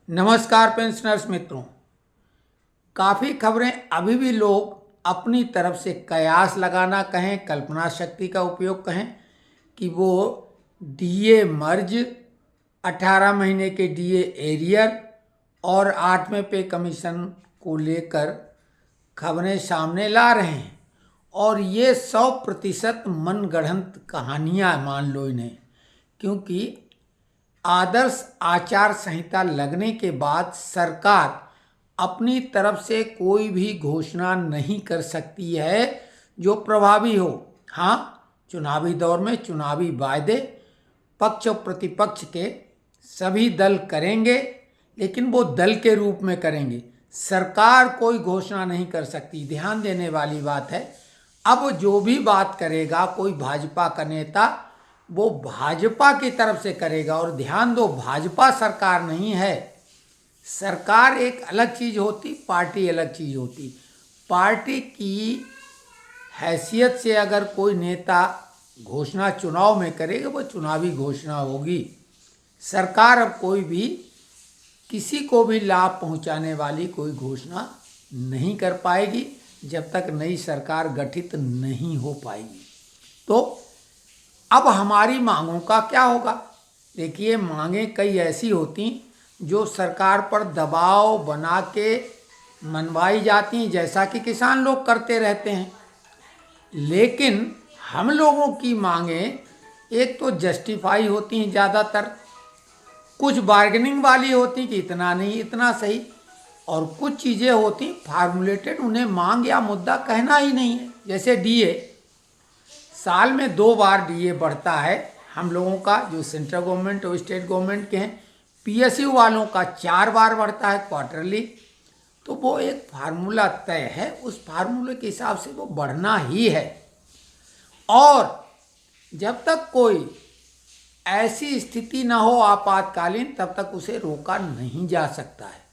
नमस्कार पेंशनर्स मित्रों। काफ़ी खबरें अभी भी लोग अपनी तरफ से कयास लगाना कहें, कल्पना शक्ति का उपयोग कहें कि वो डीए मर्ज, 18 महीने के डीए एरियर और 8वें पे कमीशन को लेकर खबरें सामने ला रहे हैं। और ये 100% मनगढ़ंत कहानियाँ मान लो इन्हें, क्योंकि आदर्श आचार संहिता लगने के बाद सरकार अपनी तरफ से कोई भी घोषणा नहीं कर सकती है जो प्रभावी हो। हाँ, चुनावी दौर में चुनावी वायदे पक्ष और प्रतिपक्ष के सभी दल करेंगे, लेकिन वो दल के रूप में करेंगे। सरकार कोई घोषणा नहीं कर सकती। ध्यान देने वाली बात है, अब जो भी बात करेगा कोई भाजपा का नेता, वो भाजपा की तरफ से करेगा। और ध्यान दो, भाजपा सरकार नहीं है। सरकार एक अलग चीज़ होती, पार्टी अलग चीज़ होती। पार्टी की हैसियत से अगर कोई नेता घोषणा चुनाव में करेगा, वो चुनावी घोषणा होगी। सरकार अब कोई भी किसी को भी लाभ पहुंचाने वाली कोई घोषणा नहीं कर पाएगी जब तक नई सरकार गठित नहीं हो पाएगी। तो अब हमारी मांगों का क्या होगा? देखिए, मांगें कई ऐसी होती जो सरकार पर दबाव बना के मनवाई जाती हैं, जैसा कि किसान लोग करते रहते हैं। लेकिन हम लोगों की मांगें एक तो जस्टिफाई होती हैं, ज़्यादातर कुछ बार्गेनिंग वाली होती कि इतना नहीं इतना सही, और कुछ चीज़ें होती फार्मूलेटेड, उन्हें मांग या मुद्दा कहना ही नहीं है। जैसे डीए, साल में 2 बार डीए बढ़ता है हम लोगों का, जो सेंट्रल गवर्नमेंट और स्टेट गवर्नमेंट के हैं। पीएसयू वालों का 4 बार बढ़ता है क्वार्टरली। तो वो एक फार्मूला तय है, उस फार्मूले के हिसाब से वो बढ़ना ही है। और जब तक कोई ऐसी स्थिति ना हो आपातकालीन, तब तक उसे रोका नहीं जा सकता है।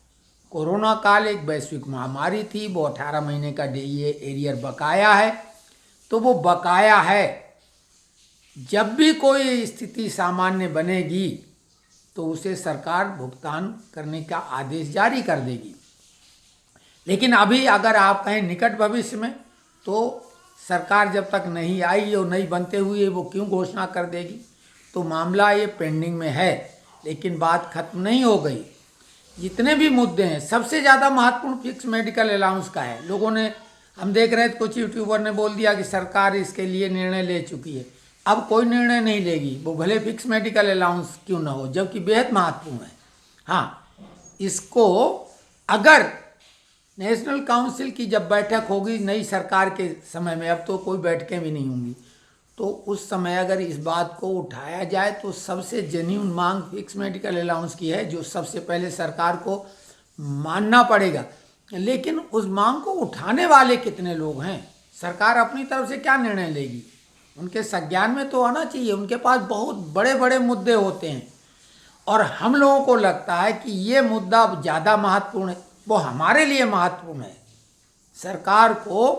कोरोना काल एक वैश्विक महामारी थी, वो 18 महीने का डीए एरियर बकाया है, तो वो बकाया है। जब भी कोई स्थिति सामान्य बनेगी तो उसे सरकार भुगतान करने का आदेश जारी कर देगी। लेकिन अभी अगर आप कहें निकट भविष्य में, तो सरकार जब तक नहीं आई और नहीं बनते हुए वो क्यों घोषणा कर देगी? तो मामला ये पेंडिंग में है, लेकिन बात खत्म नहीं हो गई। जितने भी मुद्दे हैं, सबसे ज़्यादा महत्वपूर्ण फिक्स मेडिकल अलाउंस का है। लोगों ने, हम देख रहे थे, कुछ यूट्यूबर ने बोल दिया कि सरकार इसके लिए निर्णय ले चुकी है। अब कोई निर्णय नहीं लेगी, वो भले फिक्स मेडिकल अलाउंस क्यों ना हो, जबकि बेहद महत्वपूर्ण है। हाँ, इसको अगर नेशनल काउंसिल की जब बैठक होगी नई सरकार के समय में, अब तो कोई बैठकें भी नहीं होंगी, तो उस समय अगर इस बात को उठाया जाए तो सबसे जेन्युइन मांग फिक्स मेडिकल अलाउंस की है, जो सबसे पहले सरकार को मानना पड़ेगा। लेकिन उस मांग को उठाने वाले कितने लोग हैं? सरकार अपनी तरफ से क्या निर्णय लेगी? उनके संज्ञान में तो आना चाहिए। उनके पास बहुत बड़े बड़े मुद्दे होते हैं, और हम लोगों को लगता है कि ये मुद्दा ज़्यादा महत्वपूर्ण है, वो हमारे लिए महत्वपूर्ण है। सरकार को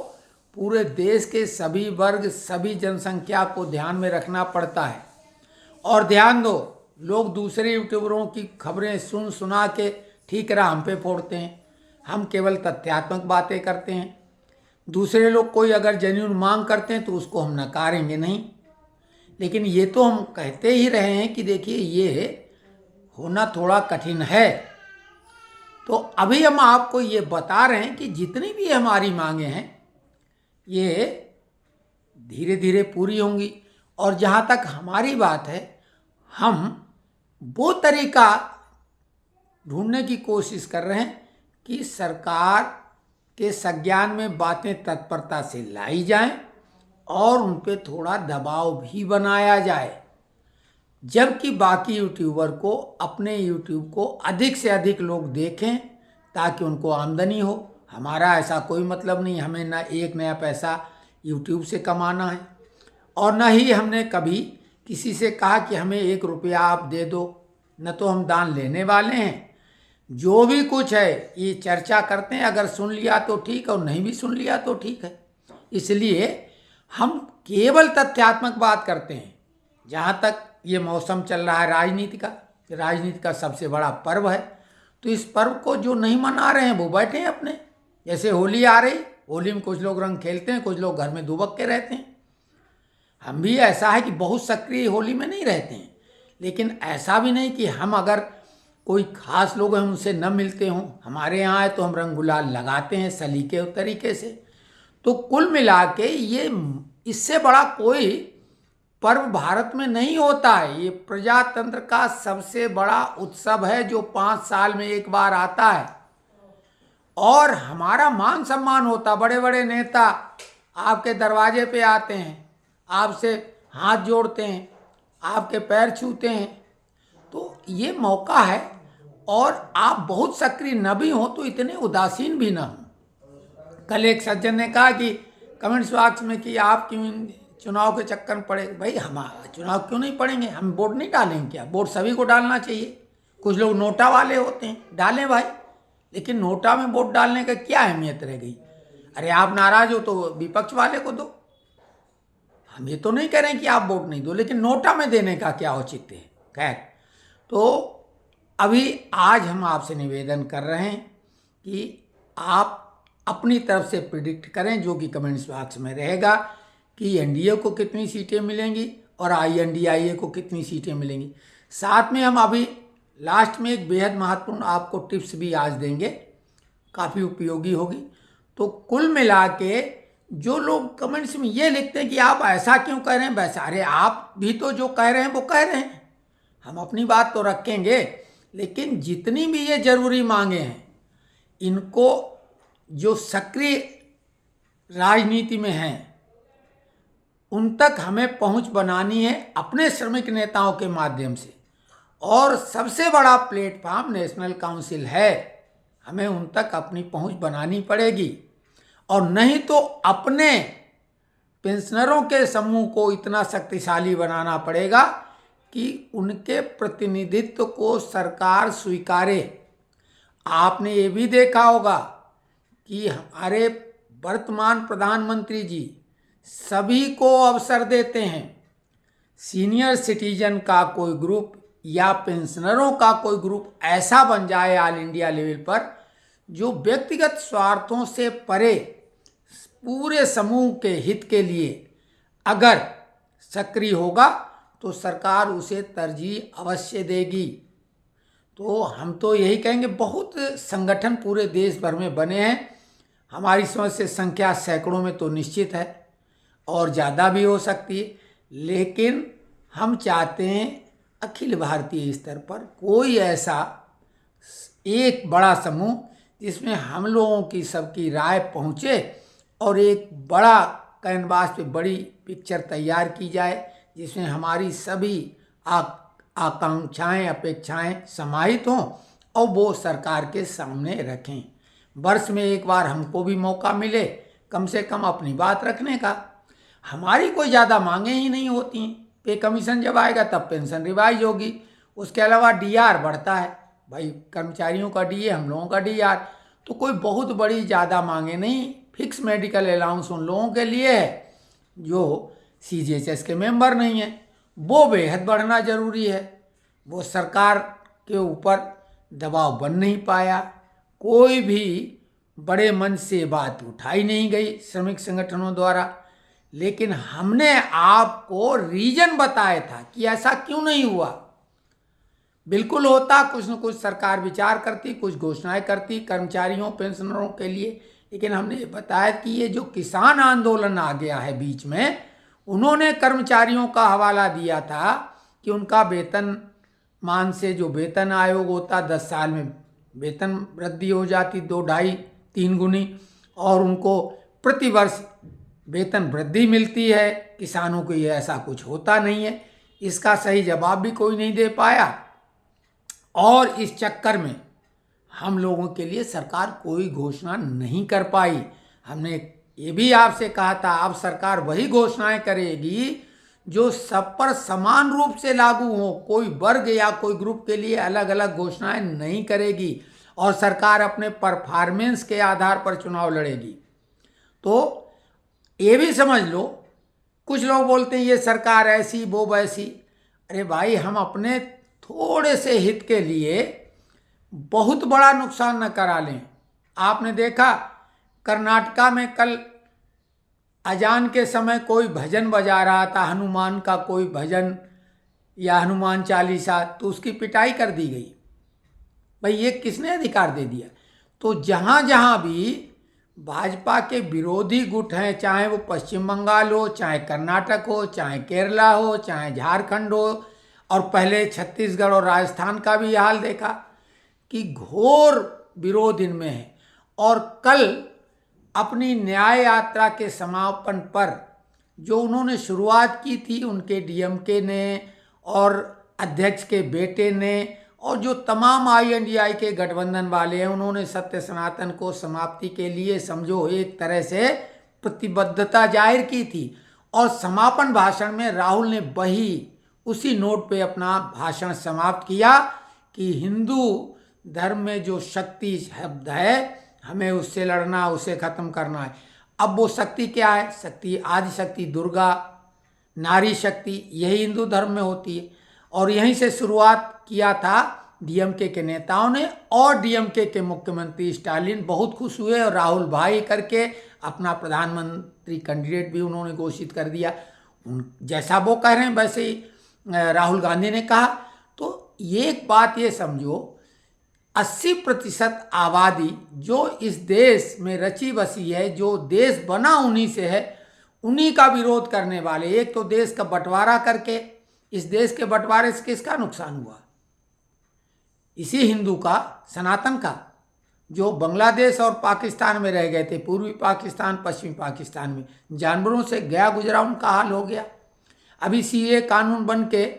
पूरे देश के सभी वर्ग, सभी जनसंख्या को ध्यान में रखना पड़ता है। और ध्यान दो, लोग दूसरे यूट्यूबरों की खबरें सुन सुना के ठीक राह हम पे फोड़ते हैं। हम केवल तथ्यात्मक बातें करते हैं। दूसरे लोग कोई अगर जेन्युइन मांग करते हैं तो उसको हम नकारेंगे नहीं। लेकिन ये तो हम कहते ही रहे हैं कि देखिए, ये होना थोड़ा कठिन है। तो अभी हम आपको ये बता रहे हैं कि जितनी भी हमारी मांगें हैं ये धीरे धीरे पूरी होंगी। और जहाँ तक हमारी बात है, हम वो तरीका ढूंढने की कोशिश कर रहे हैं कि सरकार के संज्ञान में बातें तत्परता से लाई जाएं और उन पे थोड़ा दबाव भी बनाया जाए, जबकि बाकी यूट्यूबर को, अपने यूट्यूब को अधिक से अधिक लोग देखें ताकि उनको आमदनी हो। हमारा ऐसा कोई मतलब नहीं, हमें ना एक नया पैसा यूट्यूब से कमाना है, और न ही हमने कभी किसी से कहा कि हमें 1 रुपया आप दे दो, न तो हम दान लेने वाले हैं। जो भी कुछ है ये चर्चा करते हैं, अगर सुन लिया तो ठीक, और नहीं भी सुन लिया तो ठीक है। इसलिए हम केवल तथ्यात्मक बात करते हैं। जहाँ तक ये मौसम चल रहा है राजनीति का सबसे बड़ा पर्व है, तो इस पर्व को जो नहीं मना रहे हैं वो बैठे हैं अपने। जैसे होली आ रही, होली में कुछ लोग रंग खेलते हैं, कुछ लोग घर में दुबक के रहते हैं। हम भी ऐसा है कि बहुत सक्रिय होली में नहीं रहते हैं, लेकिन ऐसा भी नहीं कि हम अगर कोई खास लोग हैं उनसे न मिलते हों। हमारे यहाँ है तो हम रंग गुलाल लगाते हैं सलीके और तरीके से। तो कुल मिला के ये इससे बड़ा कोई पर्व भारत में नहीं होता है। ये प्रजातंत्र का सबसे बड़ा उत्सव है जो 5 साल में एक बार आता है, और हमारा मान सम्मान होता। बड़े बड़े नेता आपके दरवाजे पे आते हैं, आपसे हाथ जोड़ते हैं, आपके पैर छूते हैं। तो ये मौका है, और आप बहुत सक्रिय न भी हो तो इतने उदासीन भी ना हो। कल एक सज्जन ने कहा कि कमेंट्स बॉक्स में कि आप क्यों चुनाव के चक्कर में पड़े। भाई हम चुनाव क्यों नहीं पड़ेंगे? हम वोट नहीं डालेंगे क्या? वोट सभी को डालना चाहिए। कुछ लोग नोटा वाले होते हैं, डालें भाई, लेकिन नोटा में वोट डालने का क्या अहमियत रह गई? अरे आप नाराज हो तो विपक्ष वाले को दो। हम ये तो नहीं कह रहे हैं कि आप वोट नहीं दो, लेकिन नोटा में देने का क्या औचित्य है? खैर, तो अभी आज हम आपसे निवेदन कर रहे हैं कि आप अपनी तरफ से प्रिडिक्ट करें, जो कि कमेंट्स बॉक्स में रहेगा, कि एनडीए को कितनी सीटें मिलेंगी और आईएनडीआईए को कितनी सीटें मिलेंगी। साथ में हम अभी लास्ट में एक बेहद महत्वपूर्ण आपको टिप्स भी आज देंगे, काफ़ी उपयोगी होगी। तो कुल मिला के जो लोग कमेंट्स में ये लिखते हैं कि आप ऐसा क्यों कह रहे हैं वैसा, अरे आप भी तो जो कह रहे हैं वो कह रहे हैं, हम अपनी बात तो रखेंगे, लेकिन जितनी भी ये जरूरी मांगे हैं इनको जो सक्रिय राजनीति में हैं उन तक हमें पहुंच बनानी है अपने श्रमिक नेताओं के माध्यम से। और सबसे बड़ा प्लेटफॉर्म नेशनल काउंसिल है, हमें उन तक अपनी पहुंच बनानी पड़ेगी। और नहीं तो अपने पेंशनरों के समूह को इतना शक्तिशाली बनाना पड़ेगा कि उनके प्रतिनिधित्व को सरकार स्वीकारे। आपने ये भी देखा होगा कि हमारे वर्तमान प्रधानमंत्री जी सभी को अवसर देते हैं। सीनियर सिटीजन का कोई ग्रुप या पेंशनरों का कोई ग्रुप ऐसा बन जाए ऑल इंडिया लेवल पर जो व्यक्तिगत स्वार्थों से परे पूरे समूह के हित के लिए अगर सक्रिय होगा तो सरकार उसे तरजीह अवश्य देगी। तो हम तो यही कहेंगे, बहुत संगठन पूरे देश भर में बने हैं, हमारी समझ से संख्या सैकड़ों में तो निश्चित है और ज़्यादा भी हो सकती है, लेकिन हम चाहते हैं अखिल भारतीय स्तर पर कोई ऐसा एक बड़ा समूह जिसमें हम लोगों की सबकी राय पहुँचे और एक बड़ा कैनवास पे बड़ी पिक्चर तैयार की जाए जिसमें हमारी सभी आकांक्षाएं अपेक्षाएं समाहित हों और वो सरकार के सामने रखें। वर्ष में एक बार हमको भी मौका मिले कम से कम अपनी बात रखने का। हमारी कोई ज़्यादा मांगे ही नहीं होती हैं। पे कमीशन जब आएगा तब पेंशन रिवाइज होगी, उसके अलावा डीआर बढ़ता है, भाई कर्मचारियों का डीए, हम लोगों का डीआर, तो कोई बहुत बड़ी ज़्यादा मांगे नहीं। फिक्स मेडिकल अलाउंस उन लोगों के लिए है जो सीजीएचएस के मेंबर नहीं हैं, वो बेहद बढ़ना जरूरी है। वो सरकार के ऊपर दबाव बन नहीं पाया, कोई भी बड़े मन से बात उठाई नहीं गई श्रमिक संगठनों द्वारा, लेकिन हमने आपको रीजन बताया था कि ऐसा क्यों नहीं हुआ। बिल्कुल होता, कुछ न कुछ सरकार विचार करती, कुछ घोषणाएं करती कर्मचारियों पेंशनरों के लिए, लेकिन हमने ये बताया कि ये जो किसान आंदोलन आ गया है बीच में, उन्होंने कर्मचारियों का हवाला दिया था कि उनका वेतन मान से जो वेतन आयोग होता 10 साल में वेतन वृद्धि हो जाती 2, 2.5, 3 गुनी, और उनको प्रतिवर्ष वेतन वृद्धि मिलती है। किसानों को ये ऐसा कुछ होता नहीं है। इसका सही जवाब भी कोई नहीं दे पाया, और इस चक्कर में हम लोगों के लिए सरकार कोई घोषणा नहीं कर पाई। हमने ये भी आपसे कहा था अब सरकार वही घोषणाएं करेगी जो सब पर समान रूप से लागू हो, कोई वर्ग या कोई ग्रुप के लिए अलग अलग घोषणाएं नहीं करेगी, और सरकार अपने परफॉर्मेंस के आधार पर चुनाव लड़ेगी। तो ये भी समझ लो, कुछ लोग बोलते हैं ये सरकार ऐसी वो वैसी। अरे भाई, हम अपने थोड़े से हित के लिए बहुत बड़ा नुकसान न करा लें। आपने देखा कर्नाटका में कल अजान के समय कोई भजन बजा रहा था, हनुमान का कोई भजन या हनुमान चालीसा, तो उसकी पिटाई कर दी गई। भाई ये किसने अधिकार दे दिया? तो जहाँ जहाँ भी भाजपा के विरोधी गुट हैं, चाहे वो पश्चिम बंगाल हो, चाहे कर्नाटक हो, चाहे केरला हो, चाहे झारखंड हो, और पहले छत्तीसगढ़ और राजस्थान का भी हाल देखा कि घोर विरोध इनमें है। और कल अपनी न्याय यात्रा के समापन पर जो उन्होंने शुरुआत की थी, उनके डीएमके ने और अध्यक्ष के बेटे ने और जो तमाम INDI के गठबंधन वाले हैं, उन्होंने सत्य सनातन को समाप्ति के लिए समझो एक तरह से प्रतिबद्धता जाहिर की थी। और समापन भाषण में राहुल ने वही उसी नोट पे अपना भाषण समाप्त किया कि हिंदू धर्म में जो शक्ति शब्द है, हमें उससे लड़ना, उसे खत्म करना है। अब वो शक्ति क्या है? शक्ति आदि शक्ति दुर्गा, नारी शक्ति, यही हिंदू धर्म में होती है। और यहीं से शुरुआत किया था डीएमके के नेताओं ने, और डीएमके के मुख्यमंत्री स्टालिन बहुत खुश हुए और राहुल भाई करके अपना प्रधानमंत्री कैंडिडेट भी उन्होंने घोषित कर दिया। जैसा वो कह रहे हैं वैसे ही राहुल गांधी ने कहा। तो ये एक बात ये समझो, 80% आबादी जो इस देश में रची बसी है, जो देश बना उन्हीं से है, उन्हीं का विरोध करने वाले, एक तो देश का बंटवारा करके, इस देश के बंटवारे से किसका नुकसान हुआ? इसी हिंदू का, सनातन का, जो बांग्लादेश और पाकिस्तान में रह गए थे, पूर्वी पाकिस्तान, पश्चिमी पाकिस्तान में जानवरों से गया गुजरा उनका हाल हो गया। अभी CA कानून बन के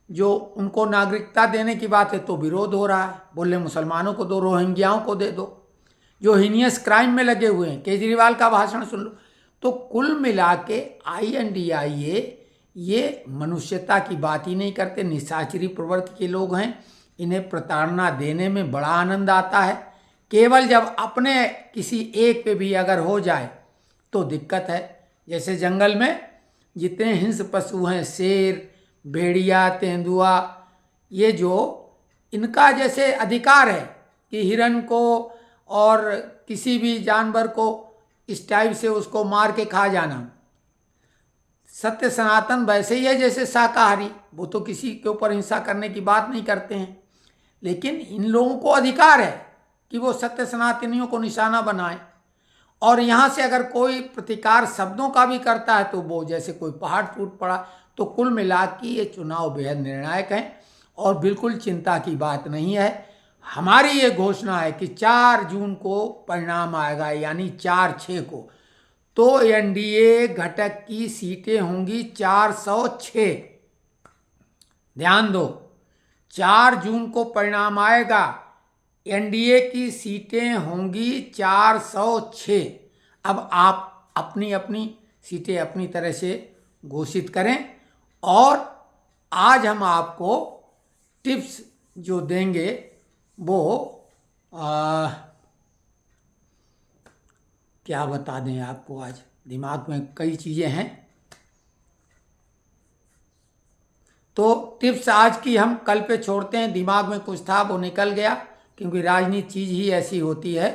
जो उनको नागरिकता देने की बात है तो विरोध हो रहा है, बोले मुसलमानों को दो, रोहिंग्याओं को दे दो, जो हीनियस क्राइम में लगे हुए हैं। केजरीवाल का भाषण सुन लो। तो कुल मिला के INDI ये मनुष्यता की बात ही नहीं करते, निशाचरी प्रवृत्ति के लोग हैं। इन्हें प्रताड़ना देने में बड़ा आनंद आता है। केवल जब अपने किसी एक पे भी अगर हो जाए तो दिक्कत है। जैसे जंगल में जितने हिंस्र पशु हैं, शेर, भेड़िया, तेंदुआ, ये जो इनका जैसे अधिकार है कि हिरन को और किसी भी जानवर को इस टाइप से उसको मार के खा जाना, सत्य सनातन वैसे ही है जैसे शाकाहारी, वो तो किसी के ऊपर हिंसा करने की बात नहीं करते हैं। लेकिन इन लोगों को अधिकार है कि वो सत्य सनातनियों को निशाना बनाए। और यहाँ से अगर कोई प्रतिकार शब्दों का भी करता है तो वो जैसे कोई पहाड़ टूट पड़ा। तो कुल मिला के ये चुनाव बेहद निर्णायक हैं और बिल्कुल चिंता की बात नहीं है। हमारी ये घोषणा है कि 4 जून को परिणाम आएगा, यानी 4-6 को। तो NDA घटक की सीटें होंगी 406। ध्यान दो, 4 जून को परिणाम आएगा, NDA की सीटें होंगी 406। अब आप अपनी अपनी सीटें अपनी तरह से घोषित करें। और आज हम आपको टिप्स जो देंगे वो क्या बता दें आपको, आज दिमाग में कई चीज़ें हैं। तो टिप्स आज की हम कल पे छोड़ते हैं, दिमाग में कुछ था वो निकल गया, क्योंकि राजनीति चीज़ ही ऐसी होती है।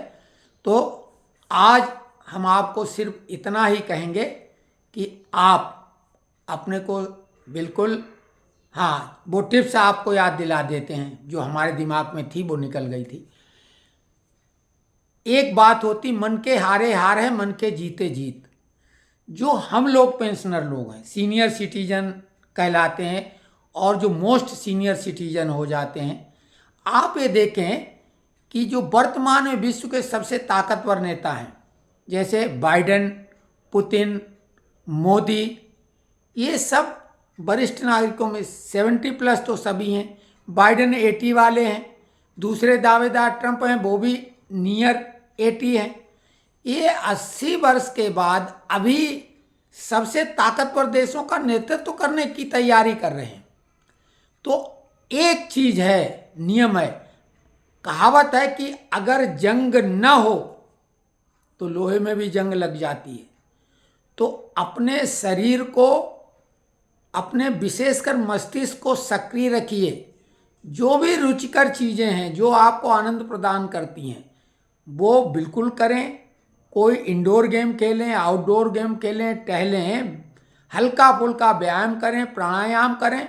तो आज हम आपको सिर्फ इतना ही कहेंगे कि आप अपने को बिल्कुल, हाँ, वो टिप्स आपको याद दिला देते हैं जो हमारे दिमाग में थी वो निकल गई थी। एक बात होती, मन के हारे हार है, मन के जीते जीत। जो हम लोग पेंशनर लोग हैं, सीनियर सिटीजन कहलाते हैं और जो मोस्ट सीनियर सिटीजन हो जाते हैं, आप ये देखें कि जो वर्तमान में विश्व के सबसे ताकतवर नेता हैं, जैसे बाइडेन, पुतिन, मोदी, ये सब वरिष्ठ नागरिकों में 70+ तो सभी हैं। बाइडेन 80 वाले हैं, दूसरे दावेदार ट्रंप हैं, वो भी नियर 80 हैं। ये 80 वर्ष के बाद अभी सबसे ताकतवर देशों का नेतृत्व करने की तैयारी कर रहे हैं। तो एक चीज है, नियम है, कहावत है कि अगर जंग न हो तो लोहे में भी जंग लग जाती है। तो अपने शरीर को, अपने विशेषकर मस्तिष्क को सक्रिय रखिए। जो भी रुचिकर चीज़ें हैं जो आपको आनंद प्रदान करती हैं वो बिल्कुल करें। कोई इंडोर गेम खेलें, आउटडोर गेम खेलें, टहलें, हल्का फुल्का व्यायाम करें, प्राणायाम करें।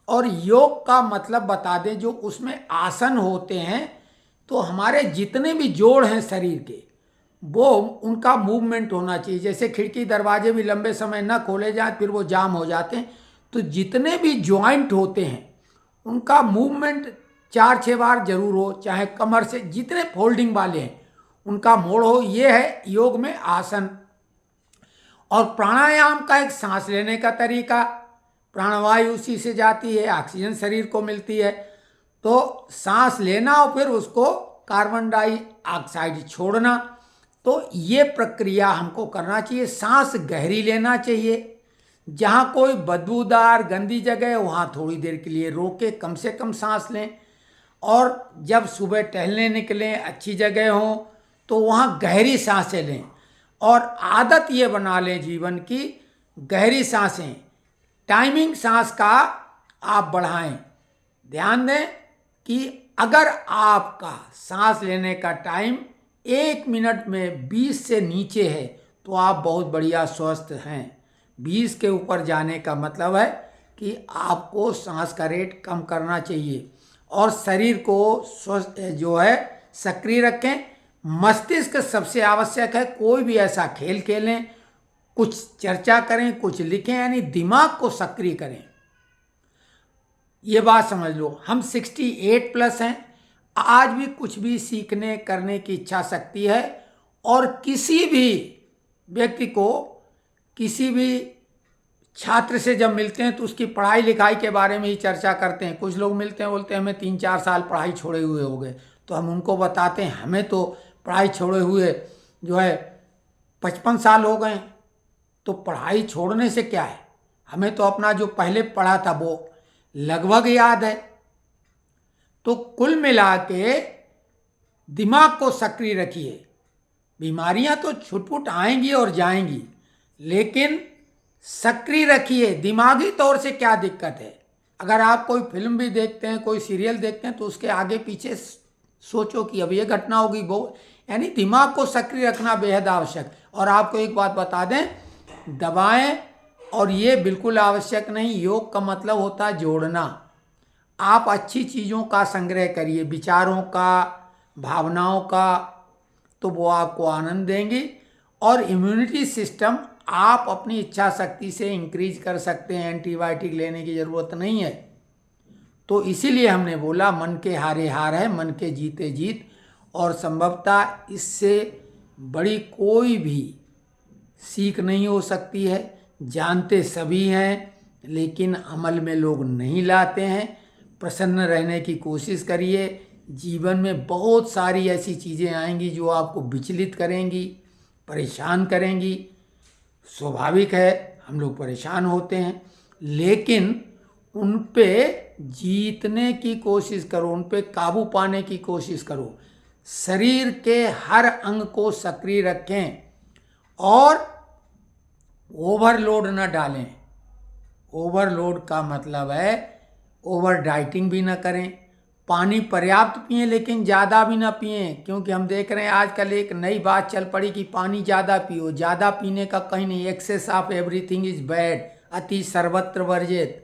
और योग का मतलब बता दें, जो उसमें आसन होते हैं तो हमारे जितने भी जोड़ हैं शरीर के वो उनका मूवमेंट होना चाहिए। जैसे खिड़की दरवाजे भी लंबे समय न खोले जाए फिर वो जाम हो जाते हैं, तो जितने भी जॉइंट होते हैं उनका मूवमेंट 4-6 बार जरूर हो, चाहे कमर से जितने फोल्डिंग वाले हैं उनका मोड़ हो। ये है योग में आसन। और प्राणायाम का एक सांस लेने का तरीका, प्राणवायु उसी से जाती है, ऑक्सीजन शरीर को मिलती है, तो सांस लेना और फिर उसको कार्बन डाइऑक्साइड छोड़ना। तो ये प्रक्रिया हमको करना चाहिए। सांस गहरी लेना चाहिए, जहाँ कोई बदबूदार गंदी जगह है वहाँ थोड़ी देर के लिए रोके कम से कम सांस लें। और जब सुबह टहलने निकलें, अच्छी जगह हो तो वहाँ गहरी सांसें लें। और आदत ये बना लें जीवन की, गहरी सांसें, टाइमिंग सांस का आप बढ़ाएं। ध्यान दें कि अगर आपका सांस लेने का टाइम 1 मिनट में 20 से नीचे है तो आप बहुत बढ़िया स्वस्थ हैं। 20 के ऊपर जाने का मतलब है कि आपको सांस का रेट कम करना चाहिए। और शरीर को स्वस्थ जो है सक्रिय रखें। मस्तिष्क सबसे आवश्यक है। कोई भी ऐसा खेल खेलें, कुछ चर्चा करें, कुछ लिखें, यानी दिमाग को सक्रिय करें। ये बात समझ लो, हम 68 प्लस हैं, आज भी कुछ भी सीखने करने की इच्छा शक्ति है। और किसी भी व्यक्ति को, किसी भी छात्र से जब मिलते हैं तो उसकी पढ़ाई लिखाई के बारे में ही चर्चा करते हैं। कुछ लोग मिलते हैं बोलते हैं हमें 3-4 साल पढ़ाई छोड़े हुए हो गए, तो हम उनको बताते हैं हमें तो पढ़ाई छोड़े हुए जो है 55 साल हो गए। तो पढ़ाई छोड़ने से क्या है, हमें तो अपना जो पहले पढ़ा था वो लगभग याद है। तो कुल मिला के दिमाग को सक्रिय रखिए। बीमारियां तो छुटपुट आएंगी और जाएंगी, लेकिन सक्रिय रखिए। दिमागी तौर से क्या दिक्कत है, अगर आप कोई फिल्म भी देखते हैं, कोई सीरियल देखते हैं तो उसके आगे पीछे सोचो कि अब ये घटना होगी वो, यानी दिमाग को सक्रिय रखना बेहद आवश्यक। और आपको एक बात बता दें, दवाएं और ये बिल्कुल आवश्यक नहीं। योग का मतलब होता है जोड़ना। आप अच्छी चीज़ों का संग्रह करिए, विचारों का, भावनाओं का, तो वो आपको आनंद देंगी। और इम्यूनिटी सिस्टम आप अपनी इच्छा शक्ति से इंक्रीज कर सकते हैं, एंटीबायोटिक लेने की ज़रूरत नहीं है। तो इसीलिए हमने बोला मन के हारे हार है, मन के जीते जीत। और संभवतः इससे बड़ी कोई भी सीख नहीं हो सकती है। जानते सभी हैं लेकिन अमल में लोग नहीं लाते हैं। प्रसन्न रहने की कोशिश करिए। जीवन में बहुत सारी ऐसी चीज़ें आएंगी जो आपको विचलित करेंगी, परेशान करेंगी। स्वाभाविक है, हम लोग परेशान होते हैं, लेकिन उन पे जीतने की कोशिश करो, उन पे काबू पाने की कोशिश करो। शरीर के हर अंग को सक्रिय रखें और ओवरलोड न डालें। ओवरलोड का मतलब है ओवर डाइटिंग भी न करें। पानी पर्याप्त पिएं लेकिन ज़्यादा भी ना पिएं, क्योंकि हम देख रहे हैं आजकल एक नई बात चल पड़ी कि पानी ज़्यादा पियो। ज़्यादा पीने का कहीं नहीं, excess of everything is bad, अति सर्वत्र वर्जित।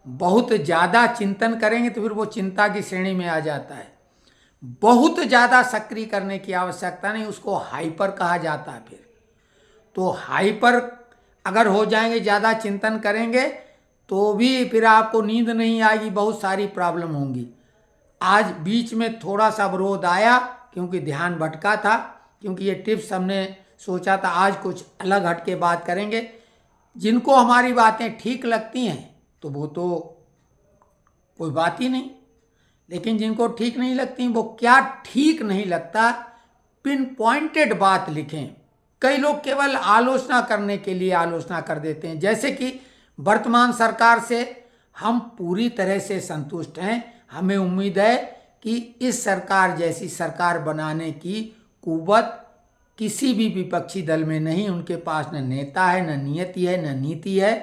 बहुत ज़्यादा चिंतन करेंगे तो फिर वो चिंता की श्रेणी में आ जाता है। बहुत ज़्यादा सक्रिय करने की आवश्यकता नहीं, उसको हाइपर कहा जाता है। फिर तो हाइपर अगर हो जाएंगे, ज़्यादा चिंतन करेंगे तो भी फिर आपको नींद नहीं आएगी, बहुत सारी प्रॉब्लम होंगी। आज बीच में थोड़ा सा अवरोध आया क्योंकि ध्यान भटका था, क्योंकि ये टिप्स हमने सोचा था आज कुछ अलग हट के बात करेंगे। जिनको हमारी बातें ठीक लगती हैं तो वो तो कोई बात ही नहीं, लेकिन जिनको ठीक नहीं लगती वो क्या ठीक नहीं लगता, पिन पॉइंटेड बात लिखें। कई लोग केवल आलोचना करने के लिए आलोचना कर देते हैं। जैसे कि वर्तमान सरकार से हम पूरी तरह से संतुष्ट हैं। हमें उम्मीद है कि इस सरकार जैसी सरकार बनाने की कुव्वत किसी भी विपक्षी दल में नहीं। उनके पास न नेता है, न नियति है, न नीति है,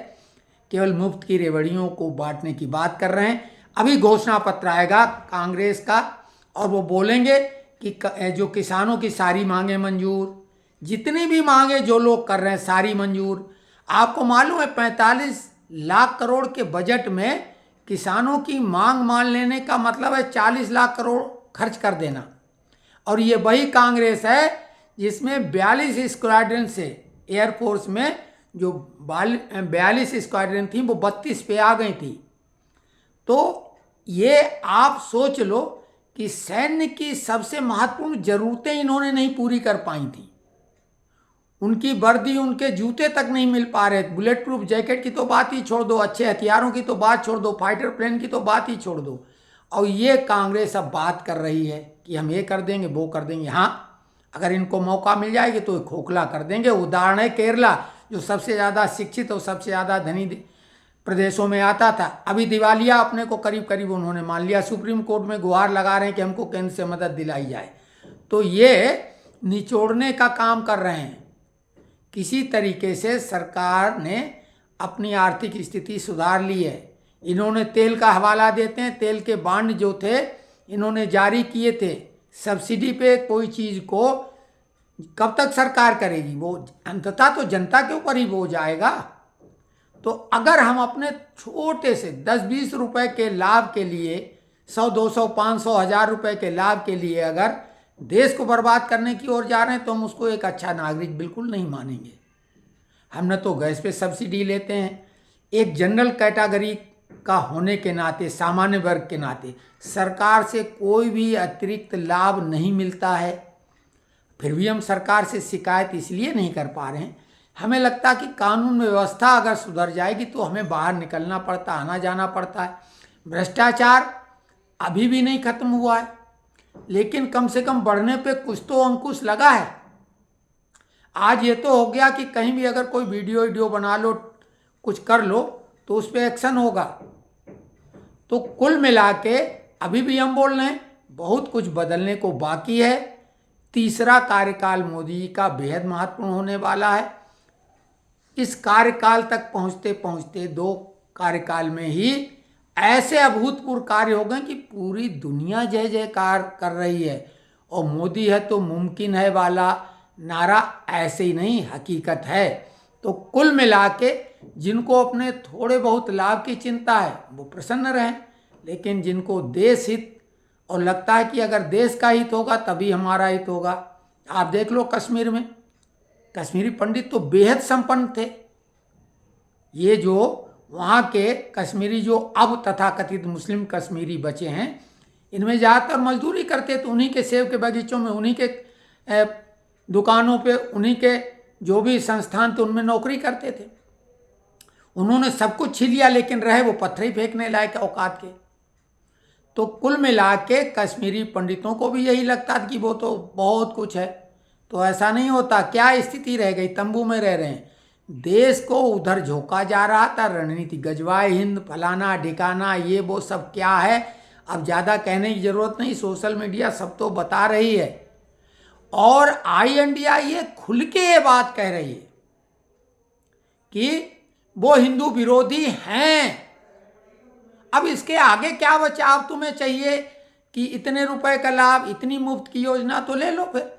केवल मुफ्त की रेवड़ियों को बांटने की बात कर रहे हैं। अभी घोषणा पत्र आएगा कांग्रेस का और वो बोलेंगे कि जो किसानों की सारी मांगे मंजूर, जितनी भी मांगे जो लोग कर रहे हैं सारी मंजूर। आपको मालूम है 45 लाख करोड़ के बजट में किसानों की मांग मान लेने का मतलब है 40 लाख करोड़ खर्च कर देना। और ये वही कांग्रेस है जिसमें 42 स्क्वाड्रन से एयरफोर्स में जो 42 स्क्वाड्रन थी वो 32 पे आ गई थी। तो ये आप सोच लो कि सैन्य की सबसे महत्वपूर्ण जरूरतें इन्होंने नहीं पूरी कर पाई थी। उनकी वर्दी, उनके जूते तक नहीं मिल पा रहे। बुलेट प्रूफ जैकेट की तो बात ही छोड़ दो, अच्छे हथियारों की तो बात छोड़ दो, फाइटर प्लेन की तो बात ही छोड़ दो। और ये कांग्रेस अब बात कर रही है कि हम ये कर देंगे वो कर देंगे। हाँ, अगर इनको मौका मिल जाएगी तो खोखला कर देंगे। उदाहरण है केरला, जो सबसे ज़्यादा शिक्षित और सबसे ज़्यादा धनी प्रदेशों में आता था। अभी दिवालिया अपने को करीब करीब उन्होंने मान लिया। सुप्रीम कोर्ट में गुहार लगा रहे हैं कि हमको केंद्र से मदद दिलाई जाए। तो ये निचोड़ने का काम कर रहे हैं। किसी तरीके से सरकार ने अपनी आर्थिक स्थिति सुधार ली है। इन्होंने तेल का हवाला देते हैं, तेल के बांड जो थे इन्होंने जारी किए थे सब्सिडी पे। कोई चीज़ को कब तक सरकार करेगी? वो अंततः तो जनता के ऊपर ही वो जाएगा। तो अगर हम अपने छोटे से 10-20 रुपए के लाभ के लिए 100, 200, 500, 1000 रुपए के लाभ के लिए अगर देश को बर्बाद करने की ओर जा रहे हैं तो हम उसको एक अच्छा नागरिक बिल्कुल नहीं मानेंगे। हम न तो गैस पे सब्सिडी लेते हैं। एक जनरल कैटेगरी का होने के नाते, सामान्य वर्ग के नाते सरकार से कोई भी अतिरिक्त लाभ नहीं मिलता है। फिर भी हम सरकार से शिकायत इसलिए नहीं कर पा रहे हैं, हमें लगता कि कानून व्यवस्था अगर सुधर जाएगी तो हमें बाहर निकलना पड़ता, आना जाना पड़ता है। भ्रष्टाचार अभी भी नहीं खत्म हुआ है, लेकिन कम से कम बढ़ने पे कुछ तो अंकुश लगा है। आज ये तो हो गया कि कहीं भी अगर कोई वीडियो बना लो, कुछ कर लो तो उस पर एक्शन होगा। तो कुल मिला के अभी भी हम बोल रहे हैं बहुत कुछ बदलने को बाकी है। तीसरा कार्यकाल मोदी जी का बेहद महत्वपूर्ण होने वाला है। इस कार्यकाल तक पहुंचते पहुंचते 2 कार्यकाल में ही ऐसे अभूतपूर्व कार्य हो गए कि पूरी दुनिया जय जयकार कर रही है। और मोदी है तो मुमकिन है वाला नारा ऐसे ही नहीं, हकीकत है। तो कुल मिला के जिनको अपने थोड़े बहुत लाभ की चिंता है वो प्रसन्न रहें, लेकिन जिनको देश हित और लगता है कि अगर देश का हित होगा तभी हमारा हित होगा। आप देख लो कश्मीर में, कश्मीरी पंडित तो बेहद संपन्न थे। ये जो वहाँ के कश्मीरी जो अब तथाकथित मुस्लिम कश्मीरी बचे हैं, इनमें ज़्यादातर मजदूरी करते तो उन्हीं के सेब के बगीचों में, उन्हीं के दुकानों पे, उन्हीं के जो भी संस्थान थे उनमें नौकरी करते थे। उन्होंने सब कुछ छीन लिया, लेकिन रहे वो पत्थर ही फेंकने लायक औकात के। तो कुल मिला के कश्मीरी पंडितों को भी यही लगता था कि वो तो बहुत कुछ है। तो ऐसा नहीं होता। क्या स्थिति रह गई? तंबू में रह रहे हैं। देश को उधर झोंका जा रहा था। रणनीति गजवाए हिंद, फलाना ढिकाना, ये वो सब क्या है, अब ज़्यादा कहने की ज़रूरत नहीं। सोशल मीडिया सब तो बता रही है। और INDI ये खुल के ये बात कह रही है कि वो हिंदू विरोधी हैं। अब इसके आगे क्या बचाव तुम्हें चाहिए कि इतने रुपए का लाभ, इतनी मुफ्त की योजना तो ले लो। फिर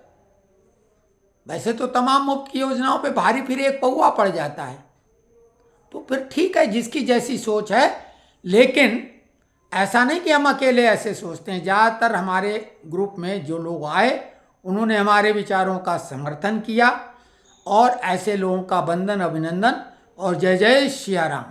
वैसे तो तमाम मुफ्त की योजनाओं पे भारी फिर एक पौआ पड़ जाता है। तो फिर ठीक है, जिसकी जैसी सोच है। लेकिन ऐसा नहीं कि हम अकेले ऐसे सोचते हैं। ज़्यादातर हमारे ग्रुप में जो लोग आए उन्होंने हमारे विचारों का समर्थन किया। और ऐसे लोगों का वंदन, अभिनंदन और जय जय सिया राम।